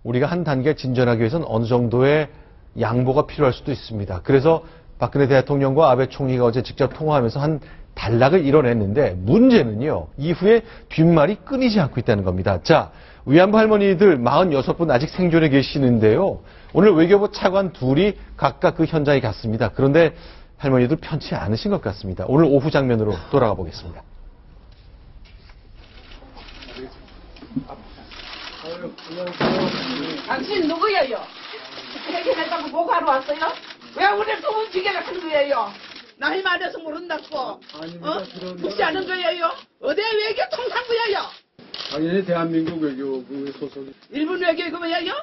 우리가 한 단계 진전하기 위해서는 어느 정도의 양보가 필요할 수도 있습니다. 그래서 박근혜 대통령과 아베 총리가 어제 직접 통화하면서 한 단락을 이뤄냈는데 문제는요. 이후에 뒷말이 끊이지 않고 있다는 겁니다. 자, 위안부 할머니들 46분 아직 생존해 계시는데요. 오늘 외교부 차관 둘이 각각 그 현장에 갔습니다. 그런데 할머니들 편치 않으신 것 같습니다. 오늘 오후 장면으로 돌아가 보겠습니다. 당신 누구예요? 해결했다고 보고하러 왔어요? 왜 우리를 또 움직이려 한 거예요? 나이 많아서 모른다고. 혹시 아는 거예요? 어디 외교 통상부예요? 당연히 대한민국 외교부의 소속이. 일본 외교부 뭐예요?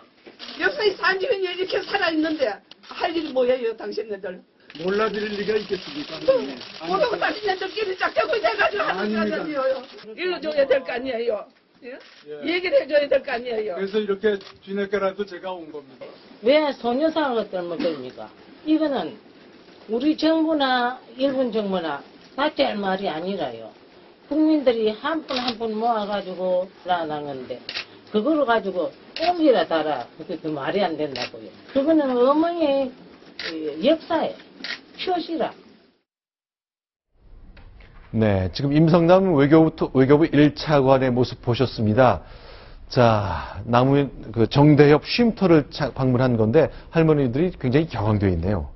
역사에 산지가 이렇게 살아있는데 할 일이 뭐예요, 당신네들? 몰라드릴 리가 있겠습니까? 모르고 당신네들끼리 짝대고 돼가지고 하는 거잖아요. 일러줘야 될 거 아니에요? 예? 얘기를 해줘야 될 거 아니에요? 그래서 이렇게 뒤늦게라도 제가 온 겁니다. 왜 소녀상을 떨면 겁니까? 이거는 우리 정부나 일본 정부나 낯짤 말이 아니라요. 국민들이 한 분 한 분 모아가지고 나난 건데 그거를 가지고 꽁기라 달아. 그게 말이 안 된다고요. 그거는 어머니의 역사에 표시라. 네, 지금 임성남 외교부 1차관의 모습 보셨습니다. 자, 정대협 쉼터를 방문한 건데 할머니들이 굉장히 격앙되어 있네요.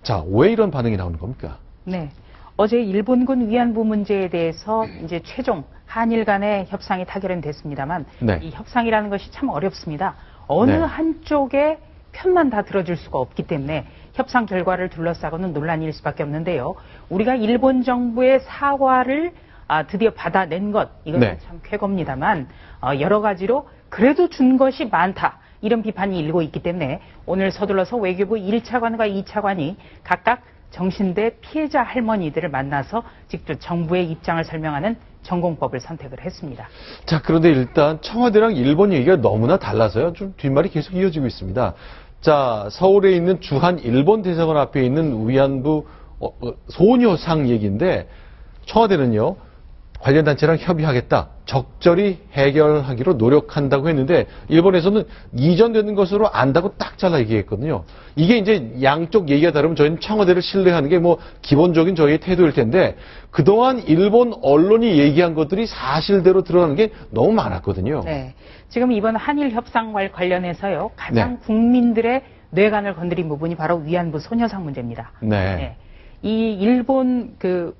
자, 왜 이런 반응이 나오는 겁니까? 네. 어제 일본군 위안부 문제에 대해서 이제 최종 한일 간의 협상이 타결은 됐습니다만 네. 이 협상이라는 것이 참 어렵습니다. 어느 네. 한쪽의 편만 다 들어줄 수가 없기 때문에 협상 결과를 둘러싸고는 논란일 수밖에 없는데요. 우리가 일본 정부의 사과를 드디어 받아낸 것, 이것은 네. 참 쾌거입니다만 여러 가지로 그래도 준 것이 많다. 이런 비판이 일고 있기 때문에 오늘 서둘러서 외교부 1차관과 2차관이 각각 정신대 피해자 할머니들을 만나서 직접 정부의 입장을 설명하는 전공법을 선택을 했습니다. 자, 그런데 일단 청와대랑 일본 얘기가 너무나 달라서요. 좀 뒷말이 계속 이어지고 있습니다. 자, 서울에 있는 주한 일본 대사관 앞에 있는 위안부 소녀상 얘기인데 청와대는요. 관련 단체랑 협의하겠다. 적절히 해결하기로 노력한다고 했는데 일본에서는 이전되는 것으로 안다고 딱 잘라 얘기했거든요. 이게 이제 양쪽 얘기가 다르면 저희는 청와대를 신뢰하는 게 뭐 기본적인 저희의 태도일 텐데 그동안 일본 언론이 얘기한 것들이 사실대로 드러나는 게 너무 많았거든요. 네. 지금 이번 한일 협상과 관련해서요. 가장 네. 국민들의 뇌관을 건드린 부분이 바로 위안부 소녀상 문제입니다. 네. 네. 이 일본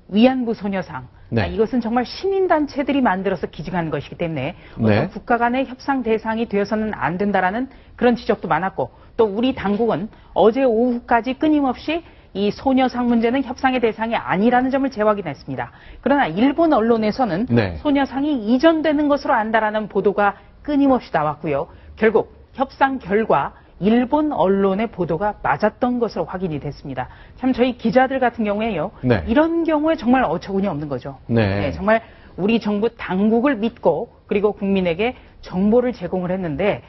위안부 소녀상 네. 이것은 정말 시민단체들이 만들어서 기증한 것이기 때문에 어떤 네. 국가 간의 협상 대상이 되어서는 안 된다라는 그런 지적도 많았고 또 우리 당국은 어제 오후까지 끊임없이 이 소녀상 문제는 협상의 대상이 아니라는 점을 재확인했습니다. 그러나 일본 언론에서는 네. 소녀상이 이전되는 것으로 안다라는 보도가 끊임없이 나왔고요. 결국 협상 결과 일본 언론의 보도가 맞았던 것으로 확인이 됐습니다. 참 저희 기자들 같은 경우에요. 네. 이런 경우에 정말 어처구니 없는 거죠. 네. 정말 우리 정부 당국을 믿고 그리고 국민에게 정보를 제공을 했는데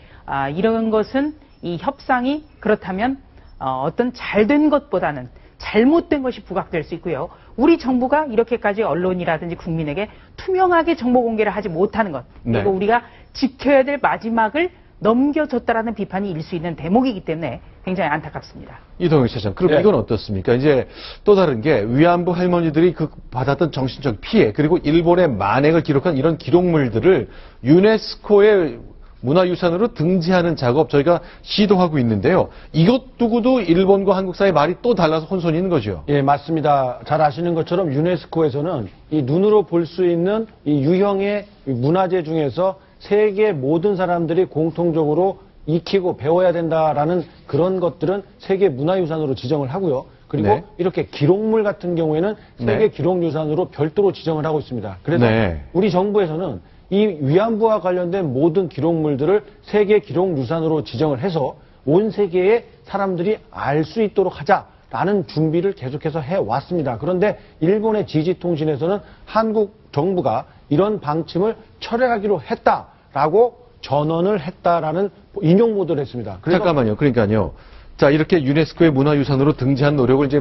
이런 것은 이 협상이 그렇다면 어떤 잘된 것보다는 잘못된 것이 부각될 수 있고요. 우리 정부가 이렇게까지 언론이라든지 국민에게 투명하게 정보 공개를 하지 못하는 것 그리고 네. 우리가 지켜야 될 마지막을 넘겨줬다라는 비판이 일 수 있는 대목이기 때문에 굉장히 안타깝습니다. 이동혁 차장, 그럼 네. 이건 어떻습니까? 이제 또 다른 게 위안부 할머니들이 받았던 정신적 피해 그리고 일본의 만행을 기록한 이런 기록물들을 유네스코의 문화유산으로 등재하는 작업 저희가 시도하고 있는데요. 이것 두고도 일본과 한국 사이의 말이 또 달라서 혼선이 있는 거죠. 예, 맞습니다. 잘 아시는 것처럼 유네스코에서는 이 눈으로 볼 수 있는 이 유형의 문화재 중에서 세계 모든 사람들이 공통적으로 익히고 배워야 된다라는 그런 것들은 세계 문화유산으로 지정을 하고요. 그리고 네. 이렇게 기록물 같은 경우에는 세계 네. 기록유산으로 별도로 지정을 하고 있습니다. 그래서 네. 우리 정부에서는 이 위안부와 관련된 모든 기록물들을 세계 기록유산으로 지정을 해서 온 세계의 사람들이 알 수 있도록 하자라는 준비를 계속해서 해왔습니다. 그런데 일본의 지지통신에서는 한국 정부가 이런 방침을 철회하기로 했다라고 전언을 했다라는 인용 보도를 했습니다. 잠깐만요. 그러니까요. 자, 이렇게 유네스코의 문화유산으로 등재한 노력을 이제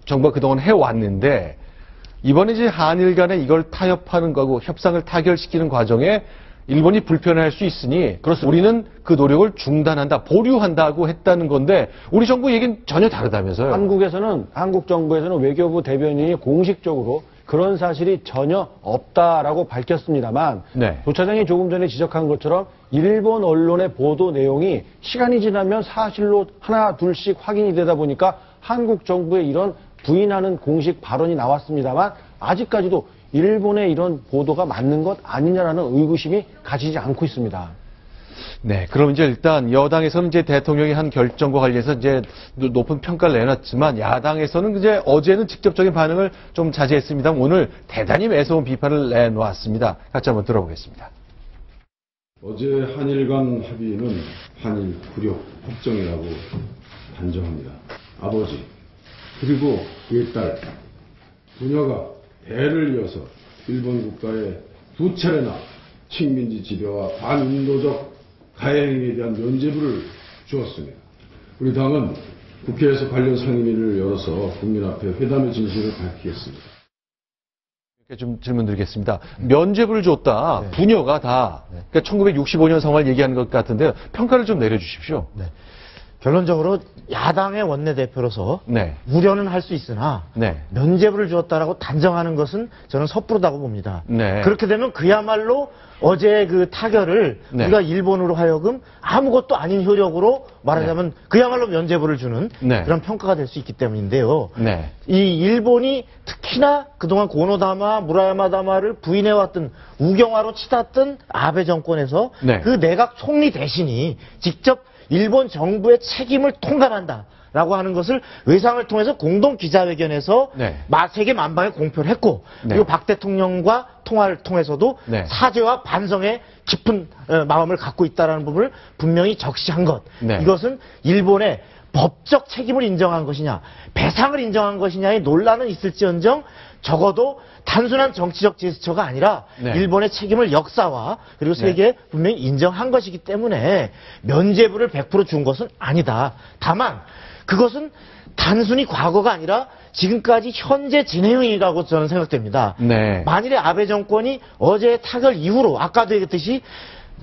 정부가 그동안 해왔는데 이번에 이제 한일 간에 이걸 타협하는 거고 협상을 타결시키는 과정에 일본이 불편해할 수 있으니 우리는 그 노력을 중단한다, 보류한다고 했다는 건데 우리 정부 얘기는 전혀 다르다면서요. 한국 정부에서는 외교부 대변인이 공식적으로 그런 사실이 전혀 없다라고 밝혔습니다만 네. 조 차장이 조금 전에 지적한 것처럼 일본 언론의 보도 내용이 시간이 지나면 사실로 하나 둘씩 확인이 되다 보니까 한국 정부의 이런 부인하는 공식 발언이 나왔습니다만 아직까지도 일본의 이런 보도가 맞는 것 아니냐라는 의구심이 가지지 않고 있습니다. 네, 그럼 이제 일단 여당에서는 이제 대통령이 한 결정과 관련해서 이제 높은 평가를 내놨지만 야당에서는 이제 어제는 직접적인 반응을 좀 자제했습니다. 오늘 대단히 매서운 비판을 내놓았습니다. 같이 한번 들어보겠습니다. 어제 한일 간 합의는 한일 굴욕 협정이라고 단정합니다. 아버지 그리고 그의 딸 부녀가 대를 이어서 일본 국가에 2차례나 식민지 지배와 반인도적 가해행위에 대한 면죄부를 주었습니다. 우리 당은 국회에서 관련 상임위를 열어서 국민 앞에 회담의 진실을 밝히겠습니다. 이렇게 좀 질문 드리겠습니다. 면죄부를 줬다. 부녀가 다. 그러니까 1965년 상황을 얘기하는 것 같은데 평가를 좀 내려주십시오. 네. 결론적으로 야당의 원내대표로서 네. 우려는 할 수 있으나 네. 면죄부를 주었다라고 단정하는 것은 저는 섣부르다고 봅니다. 네. 그렇게 되면 그야말로 어제 그 타결을 네. 우리가 일본으로 하여금 아무것도 아닌 효력으로 말하자면 그야말로 면죄부를 주는 네. 그런 평가가 될 수 있기 때문인데요. 네. 이 일본이 특히나 그동안 고노다마, 무라야마다마를 부인해왔던 우경화로 치닫던 아베 정권에서 네. 그 내각 총리 대신이 직접 일본 정부의 책임을 통감한다라고 하는 것을 외상을 통해서 공동 기자회견에서 네. 세계 만방에 공표를 했고 네. 그리고 박 대통령과 통화를 통해서도 네. 사죄와 반성의 깊은 마음을 갖고 있다는 부분을 분명히 적시한 것. 네. 이것은 일본의 법적 책임을 인정한 것이냐, 배상을 인정한 것이냐의 논란은 있을지언정 적어도 단순한 정치적 제스처가 아니라 네. 일본의 책임을 역사와 그리고 세계에 분명히 인정한 것이기 때문에 면죄부를 100% 준 것은 아니다. 다만 그것은 단순히 과거가 아니라 지금까지 현재 진행형이라고 저는 생각됩니다. 네. 만일에 아베 정권이 어제 타결 이후로 아까도 얘기했듯이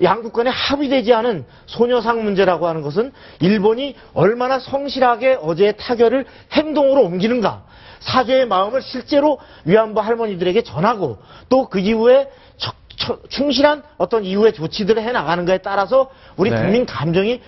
양국 간에 합의되지 않은 소녀상 문제라고 하는 것은 일본이 얼마나 성실하게 어제의 타결을 행동으로 옮기는가, 사죄의 마음을 실제로 위안부 할머니들에게 전하고 또 그 이후에 충실한 어떤 이후의 조치들을 해나가는가에 따라서 우리 네. 국민 감정이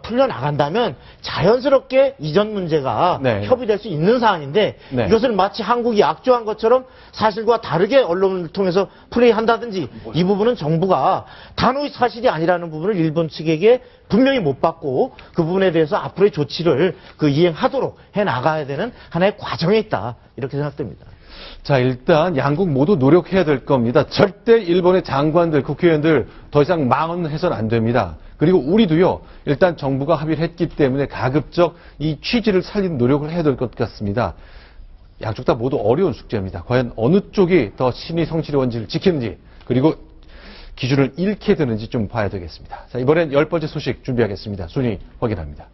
풀려나간다면 자연스럽게 이전 문제가 네. 협의될 수 있는 사안인데 네. 이것을 마치 한국이 약조한 것처럼 사실과 다르게 언론을 통해서 플레이한다든지 이 부분은 정부가 단호히 사실이 아니라는 부분을 일본 측에게 분명히 못 받고 그 부분에 대해서 앞으로의 조치를 이행하도록 해나가야 되는 하나의 과정에 있다 이렇게 생각됩니다. 자, 일단 양국 모두 노력해야 될 겁니다. 절대 일본의 장관들, 국회의원들 더 이상 망언해서는 안 됩니다. 그리고 우리도요, 일단 정부가 합의를 했기 때문에 가급적 이 취지를 살리는 노력을 해야 될 것 같습니다. 양쪽 다 모두 어려운 숙제입니다. 과연 어느 쪽이 더 신의 성실의 원칙을 지키는지, 그리고 기준을 잃게 되는지 좀 봐야 되겠습니다. 자, 이번엔 10번째 소식 준비하겠습니다. 순위 확인합니다.